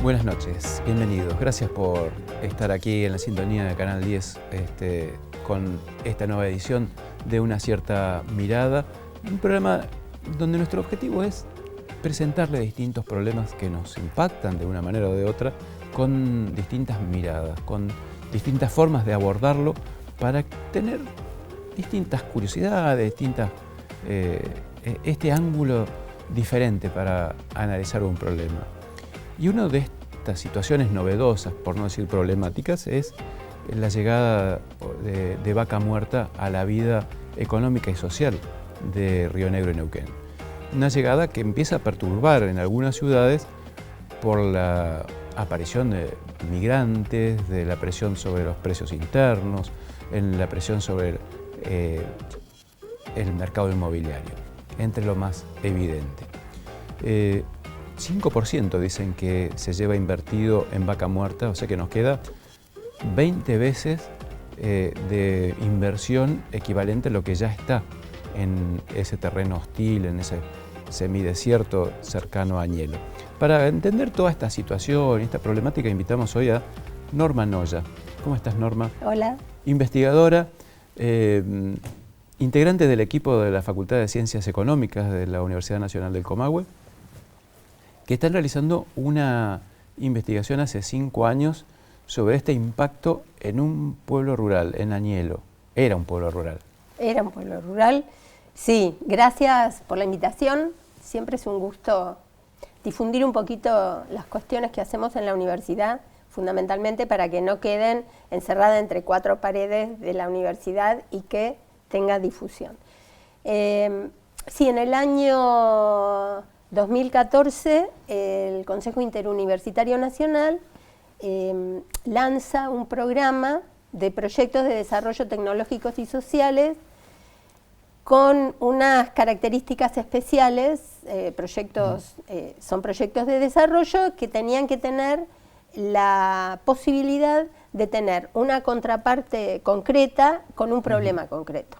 Buenas noches, bienvenidos. Gracias por estar aquí en la sintonía de Canal 10 con esta nueva edición de Una Cierta Mirada, un programa donde nuestro objetivo es presentarle distintos problemas que nos impactan de una manera o de otra con distintas miradas, con distintas formas de abordarlo para tener distintas curiosidades, este ángulo diferente para analizar un problema. Y una de estas situaciones novedosas, por no decir problemáticas, es la llegada de Vaca Muerta a la vida económica y social de Río Negro y Neuquén. Una llegada que empieza a perturbar en algunas ciudades por la aparición de migrantes, de la presión sobre los precios internos, en la presión sobre el mercado inmobiliario, entre lo más evidente. 5% dicen que se lleva invertido en Vaca Muerta, o sea que nos queda 20 veces de inversión equivalente a lo que ya está en ese terreno hostil, en ese semidesierto cercano a Añelo. Para entender toda esta situación y esta problemática, invitamos hoy a Norma Noya. ¿Cómo estás, Norma? Hola. Investigadora, integrante del equipo de la Facultad de Ciencias Económicas de la Universidad Nacional del Comahue, que están realizando una investigación hace 5 años sobre este impacto en un pueblo rural, en Añelo. Era un pueblo rural. Era un pueblo rural. Sí, gracias por la invitación. Siempre es un gusto difundir un poquito las cuestiones que hacemos en la universidad, fundamentalmente para que no queden encerradas entre 4 paredes de la universidad y que tenga difusión. Sí, en el año 2014 el Consejo Interuniversitario Nacional lanza un programa de proyectos de desarrollo tecnológicos y sociales con unas características especiales. Son proyectos de desarrollo que tenían que tener la posibilidad de tener una contraparte concreta con un problema concreto.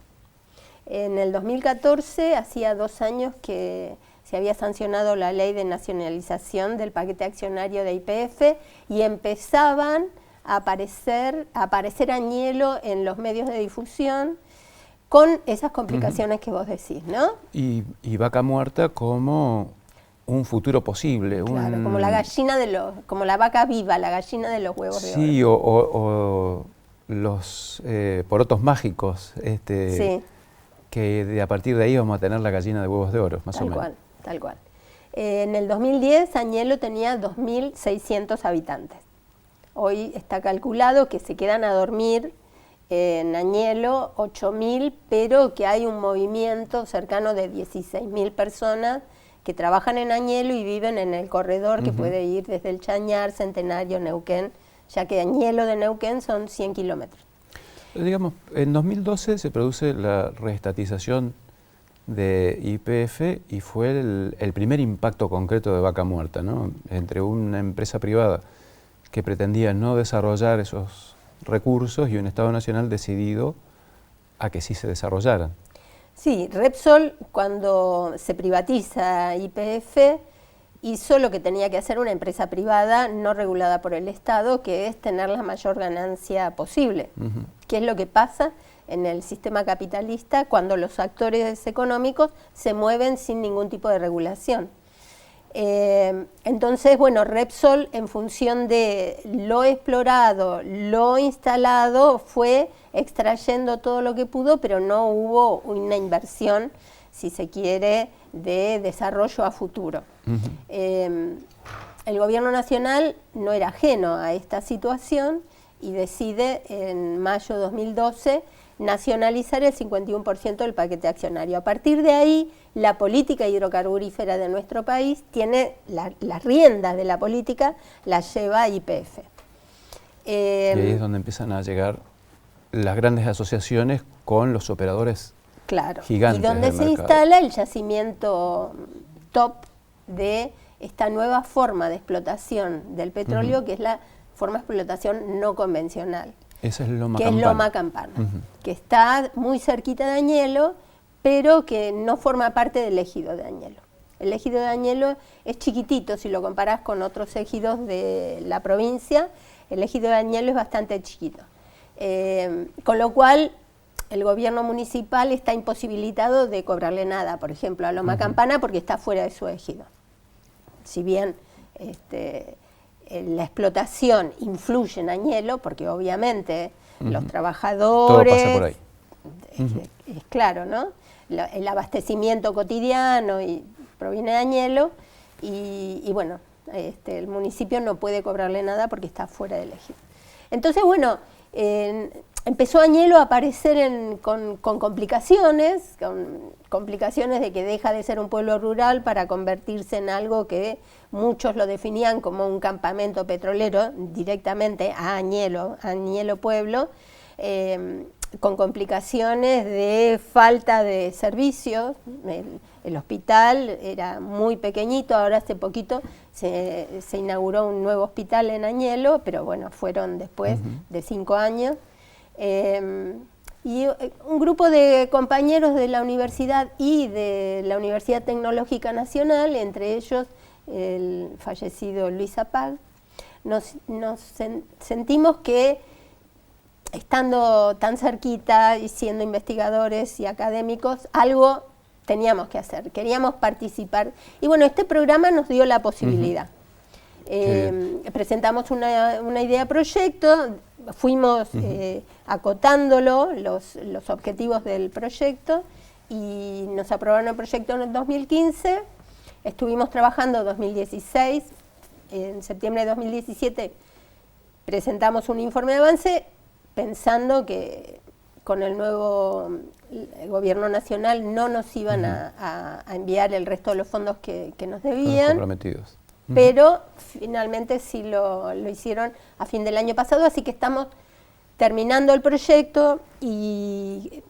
En el 2014, hacía 2 años que se había sancionado la ley de nacionalización del paquete accionario de YPF y empezaban a aparecer Añelo en los medios de difusión con esas complicaciones que vos decís, ¿no? Y Vaca Muerta como un futuro posible. Claro, como la gallina como la vaca viva, la gallina de los huevos de oro. Sí, o los porotos mágicos, sí, que a partir de ahí vamos a tener la gallina de huevos de oro, más o menos. Tal cual. En el 2010 Añelo tenía 2.600 habitantes. Hoy está calculado que se quedan a dormir en Añelo 8.000, pero que hay un movimiento cercano de 16.000 personas que trabajan en Añelo y viven en el corredor que puede ir desde el Chañar, Centenario, Neuquén, ya que Añelo de Neuquén son 100 kilómetros. Digamos, en 2012 se produce la reestatización de YPF y fue el primer impacto concreto de Vaca Muerta, ¿no? Entre una empresa privada que pretendía no desarrollar esos recursos y un Estado nacional decidido a que sí se desarrollaran. Sí, Repsol, cuando se privatiza YPF, hizo lo que tenía que hacer una empresa privada no regulada por el Estado, que es tener la mayor ganancia posible. ¿Qué es lo que pasa en el sistema capitalista cuando los actores económicos se mueven sin ningún tipo de regulación? Entonces, bueno, Repsol, en función de lo explorado, lo instalado, fue extrayendo todo lo que pudo, pero no hubo una inversión, si se quiere, de desarrollo a futuro. El gobierno nacional no era ajeno a esta situación y decide en mayo de 2012 nacionalizar el 51% del paquete accionario. A partir de ahí, la política hidrocarburífera de nuestro país tiene las riendas de la política, las lleva YPF. Y ahí es donde empiezan a llegar las grandes asociaciones con los operadores gigantes. Y donde se instala el yacimiento top de esta nueva forma de explotación del petróleo, que es la forma de explotación no convencional. Esa es Loma Campana. Que es Loma Campana, que está muy cerquita de Añelo, pero que no forma parte del ejido de Añelo. El ejido de Añelo es chiquitito si lo comparás con otros ejidos de la provincia. El ejido de Añelo es bastante chiquito. Con lo cual, el gobierno municipal está imposibilitado de cobrarle nada, por ejemplo, a Loma Campana, porque está fuera de su ejido. Si bien la explotación influye en Añelo, porque obviamente los trabajadores... Todo pasa por ahí. Es claro, ¿no? El abastecimiento cotidiano proviene de Añelo y bueno, el municipio no puede cobrarle nada porque está fuera del ejido. Entonces, bueno, empezó Añelo a aparecer con complicaciones de que deja de ser un pueblo rural para convertirse en algo que muchos lo definían como un campamento petrolero directamente a Añelo pueblo, con complicaciones de falta de servicios. El hospital era muy pequeñito, ahora hace poquito se inauguró un nuevo hospital en Añelo, pero bueno, fueron después de 5 años. Y un grupo de compañeros de la universidad y de la Universidad Tecnológica Nacional, entre ellos el fallecido Luis Zapag, nos sentimos que estando tan cerquita y siendo investigadores y académicos, algo teníamos que hacer, queríamos participar. Y bueno, este programa nos dio la posibilidad. Presentamos una idea de proyecto, fuimos acotándolo, los objetivos del proyecto, y nos aprobaron el proyecto en el 2015, estuvimos trabajando en 2016, en septiembre de 2017 presentamos un informe de avance, pensando que con el nuevo gobierno nacional no nos iban a enviar el resto de los fondos que nos debían. Comprometidos. Pero finalmente sí lo hicieron a fin del año pasado, así que estamos terminando el proyecto y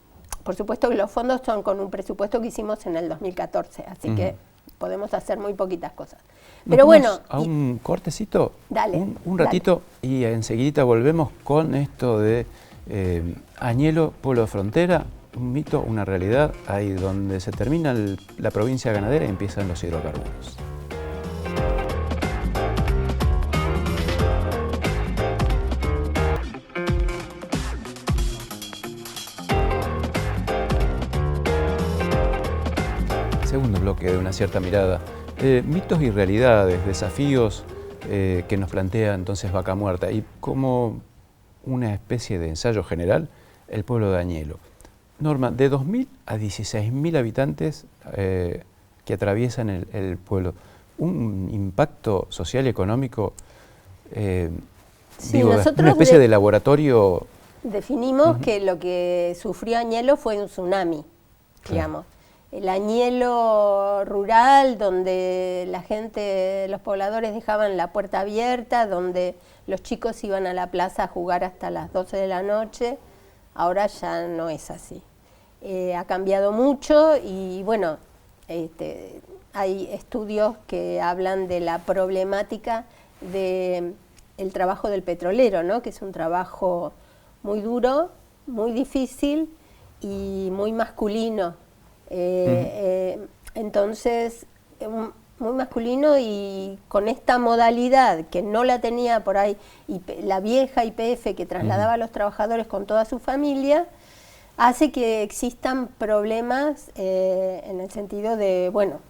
por supuesto que los fondos son con un presupuesto que hicimos en el 2014, así que podemos hacer muy poquitas cosas. Pero bueno, a un cortecito, dale, un ratito, dale. Y enseguida volvemos con esto de Añelo, pueblo de frontera, un mito, una realidad, ahí donde se termina la provincia ganadera y empiezan los hidrocarburos. Segundo bloque de Una Cierta Mirada. Mitos y realidades, desafíos que nos plantea entonces Vaca Muerta y como una especie de ensayo general el pueblo de Añelo. Norma, de 2.000 a 16.000 habitantes que atraviesan el pueblo, un impacto social y económico, sí, una especie de laboratorio. Definimos que lo que sufrió Añelo fue un tsunami, digamos. El Añelo rural, donde la gente, los pobladores dejaban la puerta abierta, donde los chicos iban a la plaza a jugar hasta las 12 de la noche, ahora ya no es así. Ha cambiado mucho y bueno, hay estudios que hablan de la problemática del trabajo del petrolero, ¿no? Que es un trabajo muy duro, muy difícil y muy masculino. Entonces, muy masculino y con esta modalidad que no la tenía por ahí la vieja YPF que trasladaba a los trabajadores con toda su familia, hace que existan problemas en el sentido de, bueno,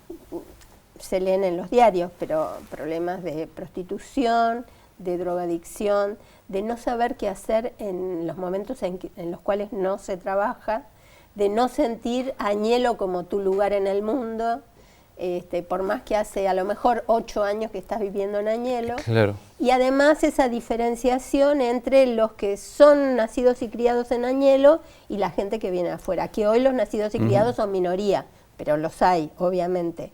se leen en los diarios, pero problemas de prostitución, de drogadicción, de no saber qué hacer en los momentos en los cuales no se trabaja, de no sentir Añelo como tu lugar en el mundo, por más que hace a lo mejor 8 años que estás viviendo en Añelo. Claro. Y además esa diferenciación entre los que son nacidos y criados en Añelo y la gente que viene afuera, que hoy los nacidos y criados son minoría, pero los hay, obviamente.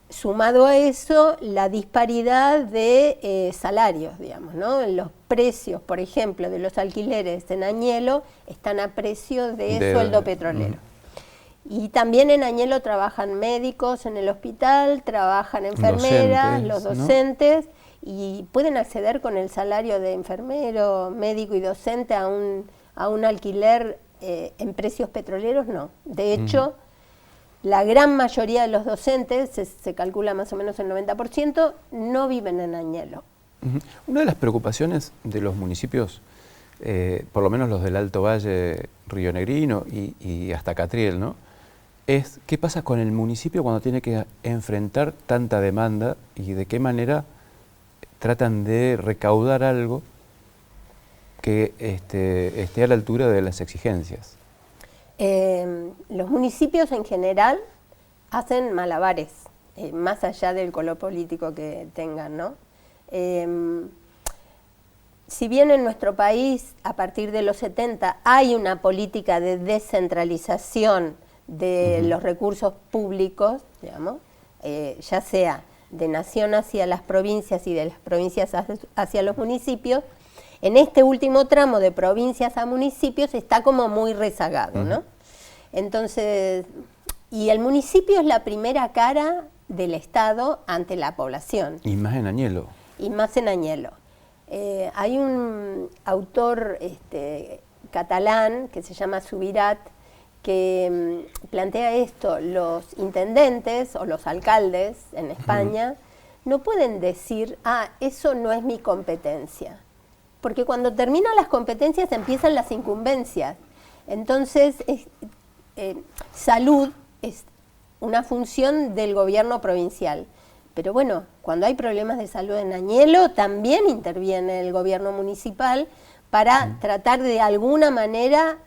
Sumado a eso, la disparidad de salarios, digamos, ¿no? Los precios, por ejemplo, de los alquileres en Añelo están a precio de sueldo petrolero. Y también en Añelo trabajan médicos en el hospital, trabajan enfermeras, los docentes, ¿no? Y pueden acceder con el salario de enfermero, médico y docente a un alquiler en precios petroleros, no. De hecho, la gran mayoría de los docentes, se calcula más o menos el 90%, no viven en Añelo. Una de las preocupaciones de los municipios, por lo menos los del Alto Valle rionegrino y hasta Catriel, ¿no?, es qué pasa con el municipio cuando tiene que enfrentar tanta demanda y de qué manera tratan de recaudar algo que esté a la altura de las exigencias. Los municipios en general hacen malabares, más allá del color político que tengan, ¿no? Si bien en nuestro país, a partir de los 70, hay una política de descentralización de los recursos públicos, digamos, ya sea de nación hacia las provincias y de las provincias hacia los municipios, en este último tramo de provincias a municipios está como muy rezagado, ¿no? Entonces, y el municipio es la primera cara del Estado ante la población. Y más en Añelo. Y más en Añelo. Hay un autor catalán que se llama Subirat, que plantea esto: los intendentes o los alcaldes en España no pueden decir, eso no es mi competencia, porque cuando terminan las competencias empiezan las incumbencias. Entonces, salud es una función del gobierno provincial, pero bueno, cuando hay problemas de salud en Añelo también interviene el gobierno municipal para tratar de alguna manera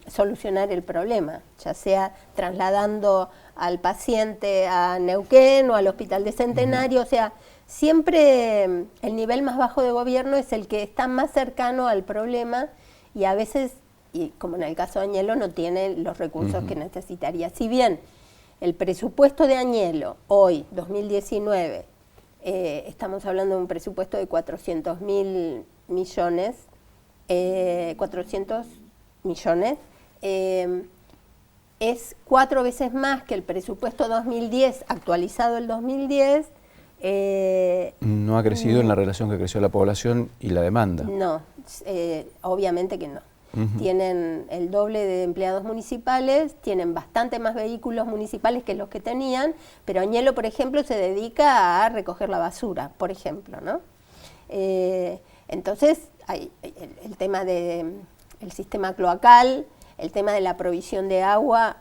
solucionar el problema, ya sea trasladando al paciente a Neuquén o al Hospital de Centenario. O sea, siempre el nivel más bajo de gobierno es el que está más cercano al problema y a veces, y como en el caso de Añelo, no tiene los recursos que necesitaría. Si bien el presupuesto de Añelo, hoy, 2019, estamos hablando de un presupuesto de 400.000 millones, 400 millones, es 4 veces más que el presupuesto 2010, actualizado el 2010. No ha crecido en la relación que creció la población y la demanda. No, obviamente que no. Tienen el doble de empleados municipales, tienen bastante más vehículos municipales que los que tenían, pero Añelo, por ejemplo, se dedica a recoger la basura, por ejemplo, ¿no? Entonces, hay el tema del sistema cloacal, el tema de la provisión de agua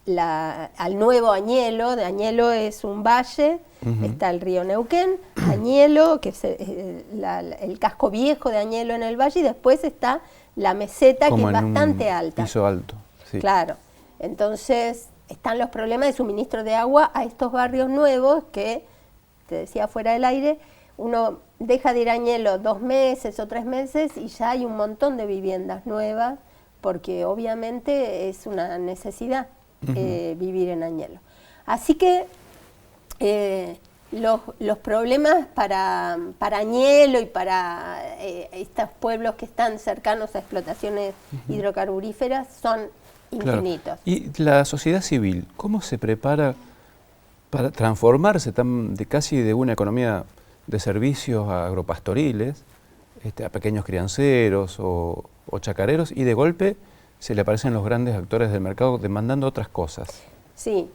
al nuevo Añelo. De Añelo es un valle, está el río Neuquén, Añelo, que es el casco viejo de Añelo en el valle, y después está la meseta, como que es bastante alta. Piso alto, sí. Claro. Entonces, están los problemas de suministro de agua a estos barrios nuevos que, te decía fuera del aire, uno deja de ir a Añelo 2 meses o 3 meses y ya hay un montón de viviendas nuevas, porque obviamente es una necesidad vivir en Añelo. Así que los problemas para Añelo y para estos pueblos que están cercanos a explotaciones hidrocarburíferas son infinitos. Claro. ¿Y la sociedad civil, cómo se prepara para transformarse casi de una economía de servicios agropastoriles a pequeños crianceros o chacareros, y de golpe se le aparecen los grandes actores del mercado demandando otras cosas? Sí.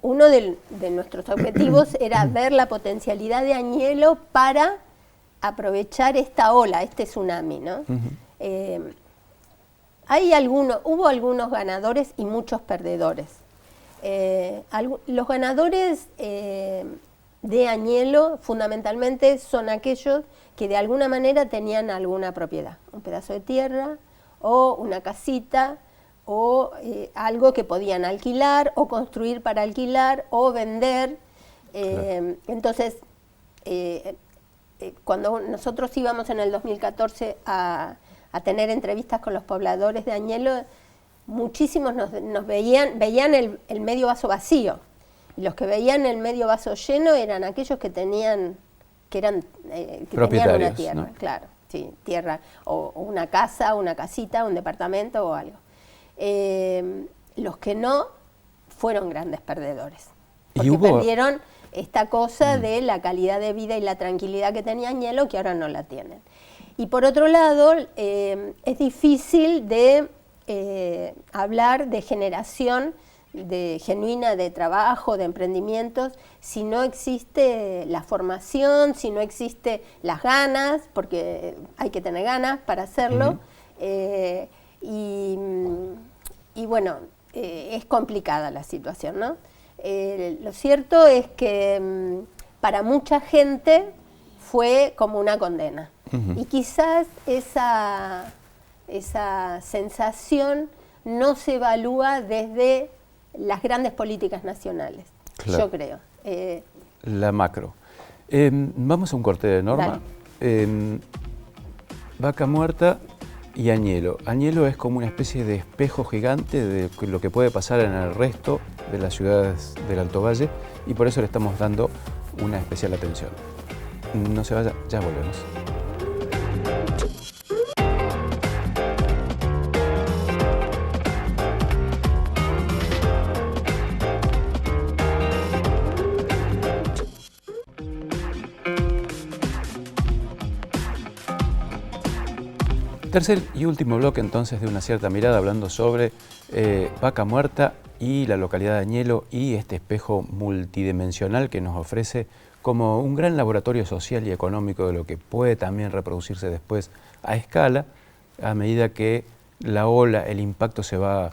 Uno de nuestros objetivos era ver la potencialidad de Añelo para aprovechar esta ola, este tsunami, ¿no? Hubo algunos ganadores y muchos perdedores. Los ganadores de Añelo fundamentalmente son aquellos que de alguna manera tenían alguna propiedad, un pedazo de tierra o una casita, o algo que podían alquilar o construir para alquilar o vender. Claro. Entonces, cuando nosotros íbamos en el 2014 a tener entrevistas con los pobladores de Añelo, muchísimos nos veían el medio vaso vacío, y los que veían el medio vaso lleno eran aquellos que tenían una tierra, ¿no? Claro, sí, tierra, o una casa, una casita, un departamento o algo. Los que no fueron grandes perdedores, porque perdieron esta cosa de la calidad de vida y la tranquilidad que tenía Añelo, que ahora no la tienen. Y por otro lado, es difícil de hablar de generación genuina de trabajo, de emprendimientos, si no existe la formación, si no existe las ganas, porque hay que tener ganas para hacerlo, y bueno, es complicada la situación, ¿no? Lo cierto es que para mucha gente fue como una condena, y quizás esa sensación no se evalúa desde las grandes políticas nacionales, yo creo. La macro. Vamos a un corte de Norma. Vaca Muerta y Añelo. Añelo es como una especie de espejo gigante de lo que puede pasar en el resto de las ciudades del Alto Valle, y por eso le estamos dando una especial atención. No se vaya, ya volvemos. Tercer y último bloque entonces de Una Cierta Mirada, hablando sobre Vaca Muerta y la localidad de Añelo y este espejo multidimensional que nos ofrece como un gran laboratorio social y económico de lo que puede también reproducirse después a escala, a medida que la ola, el impacto se va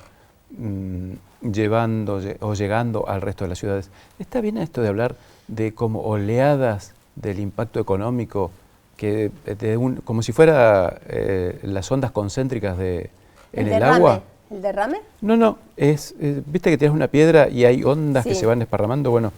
llevando o llegando al resto de las ciudades. ¿Está bien esto de hablar de como oleadas del impacto económico, que como si fuera las ondas concéntricas en el agua? ¿El derrame? No, viste que tienes una piedra y hay ondas que se van desparramando. Bueno,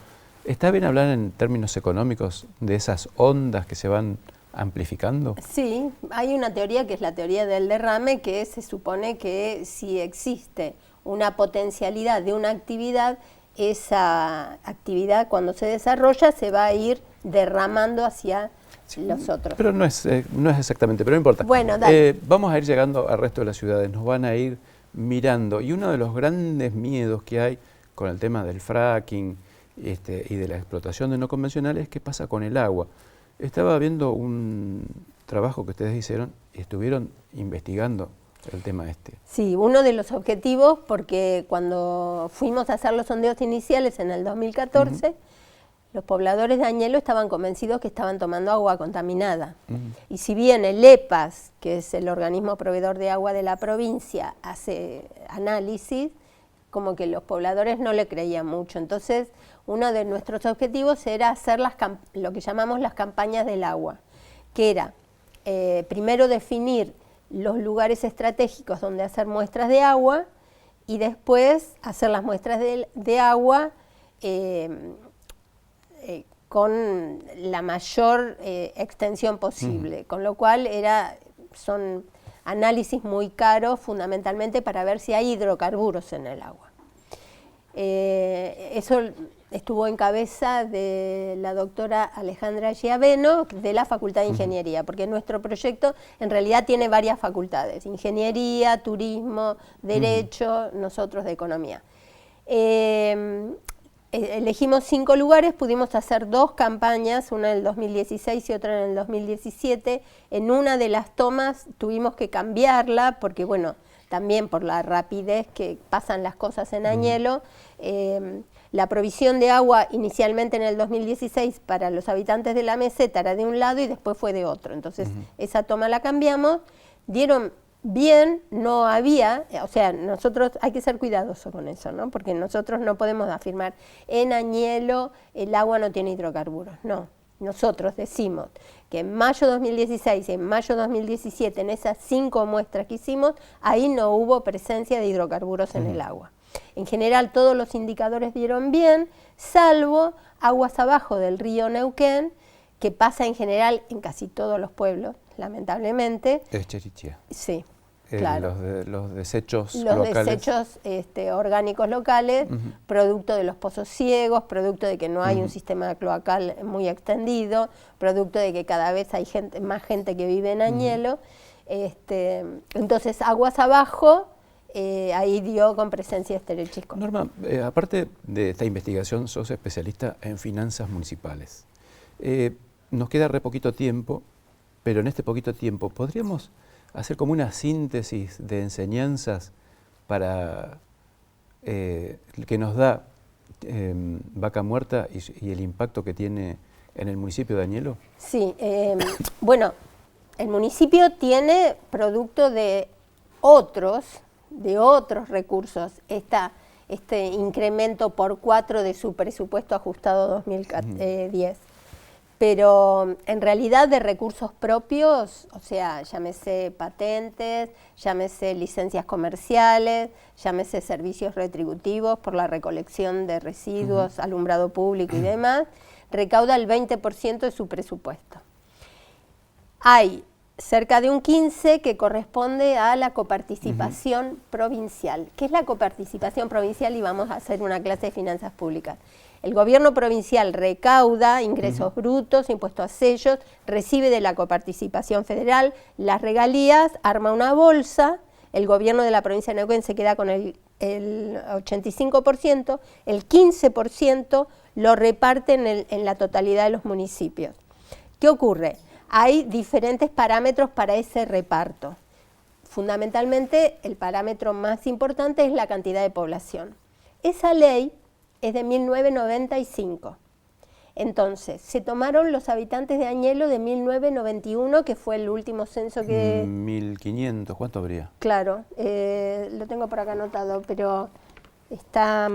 ¿está bien hablar en términos económicos de esas ondas que se van amplificando? Sí, hay una teoría que es la teoría del derrame, que se supone que si existe una potencialidad de una actividad, esa actividad cuando se desarrolla se va a ir derramando hacia los otros. Pero no es exactamente, pero no importa. Bueno, dale. Vamos a ir llegando al resto de las ciudades, nos van a ir mirando, y uno de los grandes miedos que hay con el tema del fracking y de la explotación de no convencionales es qué pasa con el agua. Estaba viendo un trabajo que ustedes hicieron y estuvieron investigando el tema este. Sí, uno de los objetivos, porque cuando fuimos a hacer los sondeos iniciales en el 2014, los pobladores de Añelo estaban convencidos que estaban tomando agua contaminada. Y si bien el EPAS, que es el organismo proveedor de agua de la provincia, hace análisis, como que los pobladores no le creían mucho. Entonces, uno de nuestros objetivos era hacer lo que llamamos las campañas del agua, que era primero definir los lugares estratégicos donde hacer muestras de agua y después hacer las muestras de agua con la mayor extensión posible, con lo cual son análisis muy caros fundamentalmente para ver si hay hidrocarburos en el agua. Eso estuvo en cabeza de la doctora Alejandra Giaveno de la Facultad de Ingeniería, porque nuestro proyecto en realidad tiene varias facultades: Ingeniería, Turismo, Derecho, nosotros de Economía. Elegimos 5 lugares, pudimos hacer 2 campañas, una en el 2016 y otra en el 2017. En una de las tomas tuvimos que cambiarla porque, bueno, también por la rapidez que pasan las cosas en Añelo, la provisión de agua inicialmente en el 2016 para los habitantes de la meseta era de un lado y después fue de otro. Entonces esa toma la cambiamos, dieron bien, no había, o sea, nosotros hay que ser cuidadosos con eso, ¿no? Porque nosotros no podemos afirmar en Añelo el agua no tiene hidrocarburos, no. Nosotros decimos que en mayo 2016 y en mayo 2017, en esas 5 muestras que hicimos, ahí no hubo presencia de hidrocarburos en el agua. En general todos los indicadores dieron bien, salvo aguas abajo del río Neuquén, que pasa en general en casi todos los lamentablemente. Es Cherichía. Sí, claro. Los desechos locales. Los desechos orgánicos locales, producto de los pozos ciegos, producto de que no hay un sistema cloacal muy extendido, producto de que cada vez hay más gente que vive en Añelo. Entonces, aguas abajo, ahí dio con presencia esterichisco. Norma, aparte de esta investigación, sos especialista en finanzas municipales. Nos queda re poquito tiempo, pero en este poquito tiempo, ¿podríamos hacer como una síntesis de enseñanzas para que nos da Vaca Muerta y el impacto que tiene en el municipio de Añelo? Sí, bueno, el municipio tiene producto de otros recursos, este incremento por 4 de su presupuesto ajustado 2010. Pero en realidad de recursos propios, o sea, llámese patentes, llámese licencias comerciales, llámese servicios retributivos por la recolección de residuos, alumbrado público y demás, recauda el 20% de su presupuesto. Hay cerca de un 15% que corresponde a la coparticipación provincial. ¿Qué es la coparticipación provincial? Y vamos a hacer una clase de finanzas públicas. El gobierno provincial recauda ingresos brutos, impuestos a sellos, recibe de la coparticipación federal las regalías, arma una bolsa, el gobierno de la provincia de Neuquén se queda con el 85%, el 15% lo reparte en la totalidad de los municipios. ¿Qué ocurre? Hay diferentes parámetros para ese reparto. Fundamentalmente, el parámetro más importante es la cantidad de población. Esa ley es de 1995. Entonces, se tomaron los habitantes de Añelo de 1991, que fue el último censo que... 1500, ¿cuánto habría? Claro, lo tengo por acá anotado, pero está...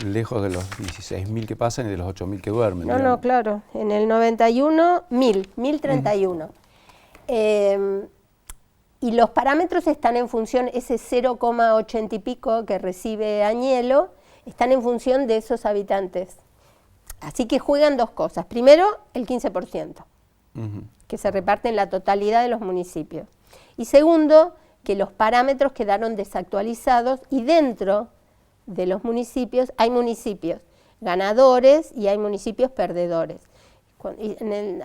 lejos de los 16.000 que pasan y de los 8.000 que duermen. No, no, claro, en el 91, 1031. Y los parámetros están en función, ese 0,80 y pico que recibe Añelo, están en función de esos habitantes. Así que juegan dos cosas. Primero, el 15%, que se reparte en la totalidad de los municipios. Y segundo, que los parámetros quedaron desactualizados y dentro de los municipios hay municipios ganadores y hay municipios perdedores.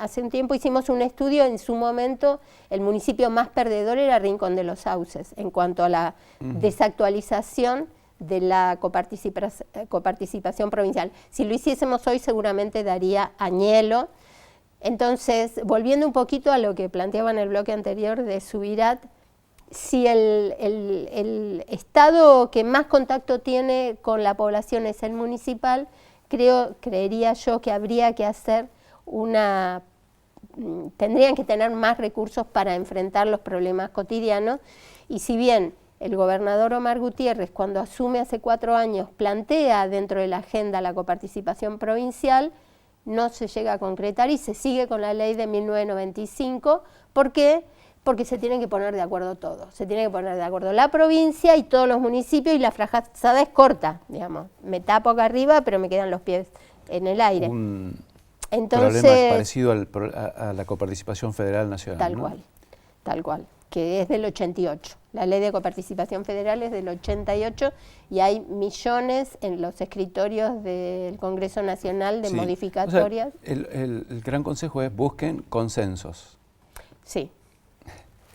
Hace un tiempo hicimos un estudio, en su momento el municipio más perdedor era Rincón de los Sauces, en cuanto a la desactualización de la coparticipación provincial. Si lo hiciésemos hoy seguramente daría Añelo. Entonces, volviendo un poquito a lo que planteaba en el bloque anterior de Subirats, si el estado que más contacto tiene con la población es el municipal, creería yo que habría que hacer tendrían que tener más recursos para enfrentar los problemas cotidianos, y si bien el gobernador Omar Gutiérrez, cuando asume hace 4 años, plantea dentro de la agenda la coparticipación provincial, no se llega a concretar y se sigue con la ley de 1995. ¿Por qué? Porque se tienen que poner de acuerdo todos. Se tiene que poner de acuerdo la provincia y todos los municipios, y la frazada es corta, digamos. Me tapo acá arriba, pero me quedan los pies en el aire. Entonces, problema parecido a la coparticipación federal nacional. Tal cual, tal cual, que es del 88. La ley de coparticipación federal es del 88 y hay millones en los escritorios del Congreso Nacional de modificatorias. O sea, el gran consejo es busquen consensos. Sí.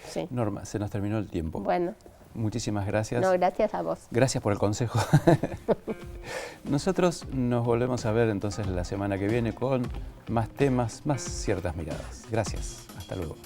Sí. Norma, se nos terminó el tiempo. Bueno. Muchísimas gracias. No, gracias a vos. Gracias por el consejo. Nosotros nos volvemos a ver entonces la semana que viene con más temas, más ciertas miradas. Gracias. Hasta luego.